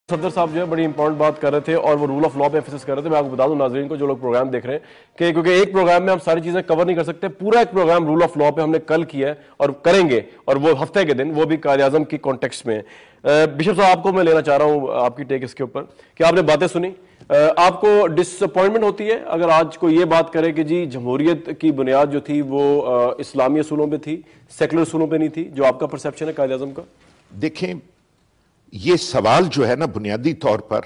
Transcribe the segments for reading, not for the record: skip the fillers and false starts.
صدر صاحب جو ہے بڑی امپورٹنٹ بات کر رہے تھے اور وہ رول آف لا پہ ایمفیسس کر رہے تھے. میں آپ کو بتا دوں ناظرین کو جو لوگ پروگرام دیکھ رہے ہیں کہ کیونکہ ایک پروگرام میں ہم ساری چیزیں کور نہیں کر سکتے, پورا ایک پروگرام رول آف لا پہ ہم نے کل کیا ہے اور کریں گے, اور وہ ہفتے کے دن وہ بھی قائد اعظم کی کانٹیکسٹ میں. بشپ صاحب آپ کو میں لینا چاہ رہا ہوں آپ کی ٹیک اس کے اوپر کہ آپ نے باتیں سنی, آپ کو ڈس اپوائنٹمنٹ ہوتی ہے اگر آج کوئی یہ بات کرے کہ جی جمہوریت کی بنیاد جو تھی وہ اسلامی اصولوں پہ تھی, سیکولر اصولوں پہ نہیں تھی, جو آپ کا پرسیپشن ہے قائد اعظم کا؟ دیکھیں یہ سوال جو ہے نا بنیادی طور پر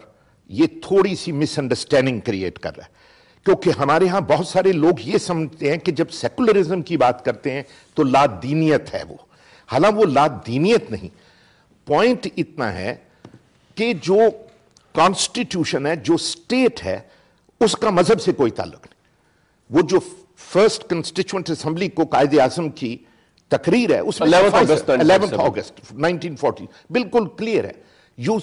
یہ تھوڑی سی مس انڈرسٹینڈنگ کریٹ کر رہا ہے, کیونکہ ہمارے ہاں بہت سارے لوگ یہ سمجھتے ہیں کہ جب سیکولرزم کی بات کرتے ہیں تو لا دینیت ہے وہ, حالانکہ وہ لا دینیت نہیں. پوائنٹ اتنا ہے کہ جو کانسٹیٹیوشن ہے, جو سٹیٹ ہے, اس کا مذہب سے کوئی تعلق نہیں. وہ جو فرسٹ کنسٹیچوئنٹ اسمبلی کو قائد اعظم کی تقریر ہے اس میں 11 اگست 1940 بالکل کلیئر ہے, you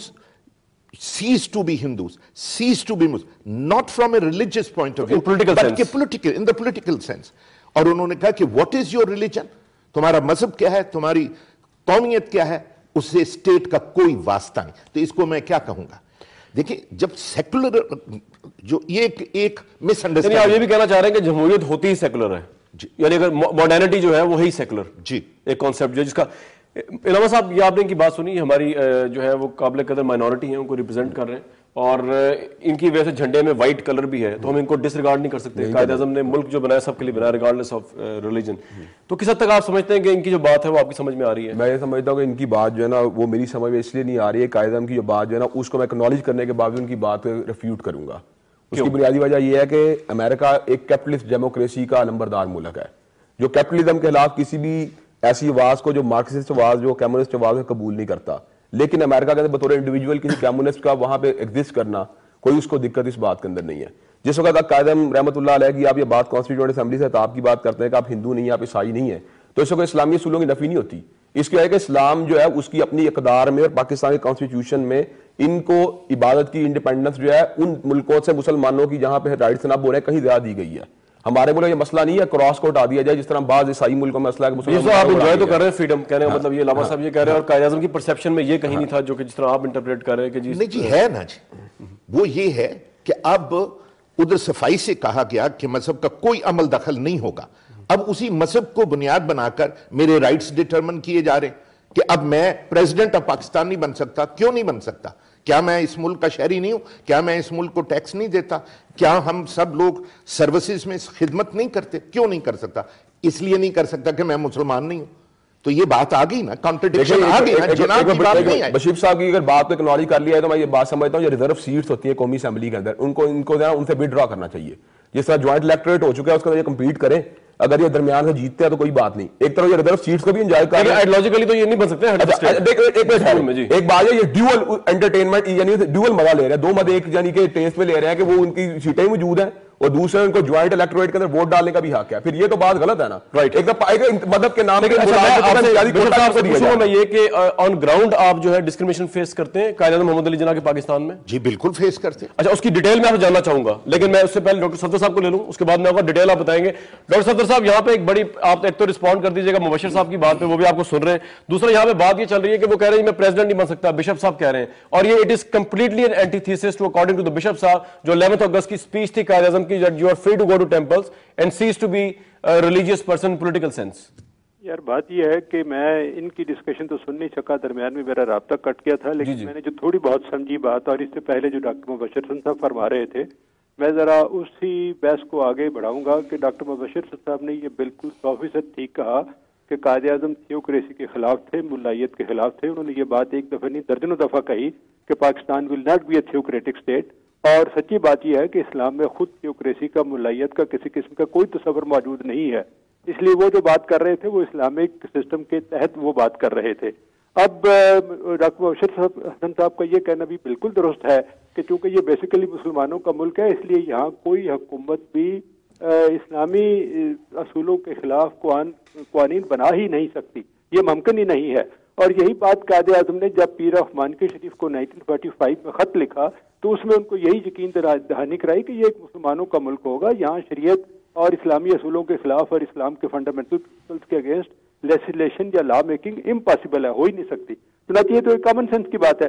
cease to be Hindus, cease to be Muslims, not from a religious point of view, in the political sense. اور انہوں نے کہا کہ what is your religion, تمہارا مذہب کیا ہے, تمہاری قومیت کیا ہے, اس سے اسٹیٹ کا کوئی واسطہ نہیں. تو اس کو میں کیا کہوں گا, دیکھیں جب سیکولر جو یہ ایک مس انڈرسٹینڈنگ, آپ یہ بھی کہنا چاہ رہے ہیں کہ جمہوریت ہوتی ہی سیکولر ہے, یعنی اگر ماڈرنٹی جو ہے وہی سیکولر جی ایک کانسیپٹ جو جس کا. علامہ صاحب یہ آپ نے ان کی بات سنی, ہماری جو ہے وہ قابل قدر مائنورٹی ہیں, ان کو ریپرزینٹ کر رہے ہیں اور ان کی وجہ سے جھنڈے میں وائٹ کلر بھی ہے, تو ہم ان کو ڈس ریگارڈ نہیں کر سکتے. قائد اعظم نے ملک جو بنایا سب کے لیے بنایا ریگارڈلیس آف ریلیجن. تو کس حد تک آپ سمجھتے ہیں کہ ان کی جو بات ہے وہ آپ کی سمجھ میں آ رہی ہے؟ میں یہ سمجھتا ہوں کہ ان کی بات جو ہے نا وہ میری سمجھ میں اس لیے نہیں آ رہی ہے, قائد اعظم کی جو بات جو ہے نا اس کو میں اکنالج کرنے کے باوجود ان کی بات پہ ریفیوٹ کروں گا. اس کی بنیادی وجہ یہ ہے کہ امریکہ ایک کیپٹلسٹ ڈیموکریسی کا نمبردار ملک ہے, جو کیپٹلزم کے خلاف کسی بھی ایسی آواز کو جو مارکسسٹ آواز جو کمیونسٹ آواز ہے قبول نہیں کرتا. لیکن امریکہ کے بطور انڈیویجول کسی کمیونسٹ کا وہاں پہ ایگزسٹ کرنا کوئی اس کو دقت اس بات کے اندر نہیں ہے. جس وقت تک قائد اعظم رحمۃ اللہ علیہ کی آپ یہ بات کانسٹیٹیوئنٹ اسمبلی سے آپ کی بات کرتے ہیں کہ آپ ہندو نہیں ہیں, آپ عیسائی نہیں ہیں, تو اس وقت اسلامی اصولوں کی نفی نہیں ہوتی. اس کی وجہ کہ اسلام جو ہے اس کی اپنی اقدار میں اور پاکستان کے کانسٹیٹیوشن میں ان کو عبادت کی انڈیپینڈنس جو ہے ان ملکوں سے مسلمانوں کی جہاں پہ رائٹس نہ بولے کہیں زیادہ دی گئی ہے. ہمارے ملک یہ مسئلہ نہیں ہے کراس کو ہٹا دیا جائے جس طرح بعض عیسائی ملکوں میں مسئلہ ہے کہ آپ انجوائے تو کر رہے ہیں فریڈم, کہنے کا مطلب یہ علامہ صاحب یہ کہہ رہے ہیں, اور قائد اعظم کی پرسیپشن میں یہ کہیں نہیں تھا جو کہ جس طرح آپ انٹرپریٹ کر رہے ہیں کہ جی نہیں جی ہے نا جی. وہ یہ ہے کہ اب ادھر صفائی سے کہا گیا کہ مذہب کا کوئی عمل دخل نہیں ہوگا, اب اسی مذہب کو بنیاد بنا کر میرے رائٹس ڈٹرمن کیے جا رہے ہیں کہ اب میں پریزیڈنٹ آف پاکستان نہیں بن سکتا. کیوں نہیں بن سکتا؟ کیا میں اس ملک کا شہری نہیں ہوں؟ کیا میں اس ملک کو ٹیکس نہیں دیتا؟ کیا ہم سب لوگ سروسز میں خدمت نہیں کرتے؟ کیوں نہیں کر سکتا؟ اس لیے نہیں کر سکتا کہ میں مسلمان نہیں ہوں. تو یہ بات آ گئی نا, کانٹرڈکشن آ گئی نا. جناب کی بات نہیں آئی. بشیر صاحب کی اگر بات پہ اکنالج کر لیا ہے تو میں یہ بات سمجھتا ہوں یہ ریزرو سیٹس ہوتی ہیں قومی اسمبلی کے اندر, ان کو ان سے ود ڈرا کرنا چاہیے. جس طرح جوائنٹ الیکٹوریٹ ہو چکا ہے اس کا یہ کمپیٹ کریں, اگر یہ درمیان سے جیتتے ہیں تو کوئی بات نہیں. ایک طرح یہ ریزرو سیٹس کو بھی انجوائے کر رہے ہیں. آئیڈیالوجیکلی تو یہ نہیں بن سکتے. ایک بات ہے یہ ڈیول انٹرٹینمنٹ یعنی ڈیول مزہ لے رہے ہیں, دو مزے ایک یعنی کہ ٹیسٹ میں لے رہے ہیں کہ وہ ان کی سیٹیں موجود ہیں اور دوسرے ان کو جوائنٹ الیکٹوریٹ کے اندر ووٹ ڈالنے کا بھی حق ہے. پھر یہ تو بات غلط ہے نا, رائٹ. ایک مذہب کے نام میں یہ کہ آن گراؤنڈ آپ جو ہے ڈسکریمنیشن فیس کرتے ہیں قائد اعظم محمد علی جناح کے پاکستان میں؟ جی بالکل فیس کرتے ہیں. اچھا اس کی ڈیٹیل میں آپ جاننا چاہوں گا, لیکن میں اس سے پہلے ڈاکٹر صفدر صاحب کو لے لوں, اس کے بعد میں آپ کو ڈیٹیل آپ بتائیں گے. ڈاکٹر صفدر صاحب یہاں پہ ایک بڑی آپ ایک تو رسپونڈ کر دیجیے گا مبشر صاحب کی بات پہ, وہ بھی آپ کو سن رہے ہیں. دوسرا یہاں پہ بات یہ چل رہی ہے کہ وہ کہہ رہے ہیں میں پریزیڈنٹ نہیں بن سکتا, بشپ صاحب کہہ رہے ہیں, اور یہ it is completely an antithesis to according to the bishop صاحب جو 11 اگست کی اسپیچ تھی قائد اعظم کی, you are free to go to temples and cease to be religious person political sense. یار بات یہ ہے کہ میں ان کی ڈسکشن تو سن نہیں سکا, درمیان میں میرا رابطہ کٹ گیا تھا, لیکن میں نے جو تھوڑی بہت سمجھی بات, اور اس سے پہلے جو ڈاکٹر مبشر صاحب فرما رہے تھے, میں ذرا اسی بحث کو آگے بڑھاؤں گا کہ ڈاکٹر مبشر صاحب نے یہ بالکل 100% ٹھیک کہا کہ قائد اعظم تھیوکریسی کے خلاف تھے, ملائیت کے خلاف تھے. انہوں نے یہ بات ایک دفعہ نہیں درجنوں دفعہ کہی کہ Pakistan will not be a theocratic state. اور سچی بات یہ ہے کہ اسلام میں خود تھیوکریسی کا, ملائیت کا کسی قسم کا کوئی تصور موجود نہیں ہے. اس لیے وہ جو بات کر رہے تھے وہ اسلامک سسٹم کے تحت وہ بات کر رہے تھے. اب ڈاکٹر مبشر حسن صاحب کا یہ کہنا بھی بالکل درست ہے کہ چونکہ یہ بیسیکلی مسلمانوں کا ملک ہے, اس لیے یہاں کوئی حکومت بھی اسلامی اصولوں کے خلاف قوانین بنا ہی نہیں سکتی, یہ ممکن ہی نہیں ہے. اور یہی بات قائد اعظم نے جب پیر آف مانکی شریف کو 1945 میں خط لکھا تو اس میں ان کو یہی یقین دہانی کرائی کہ یہ ایک مسلمانوں کا ملک ہوگا, یہاں شریعت اور اسلامی اصولوں کے خلاف اور اسلام کے فنڈامنٹل پرنسپلز کے اگینسٹ لیجسلیشن یا لا میکنگ امپاسبل ہے, ہو ہی نہیں سکتی. چنانچہ یہ تو ایک کامن سینس کی بات ہے.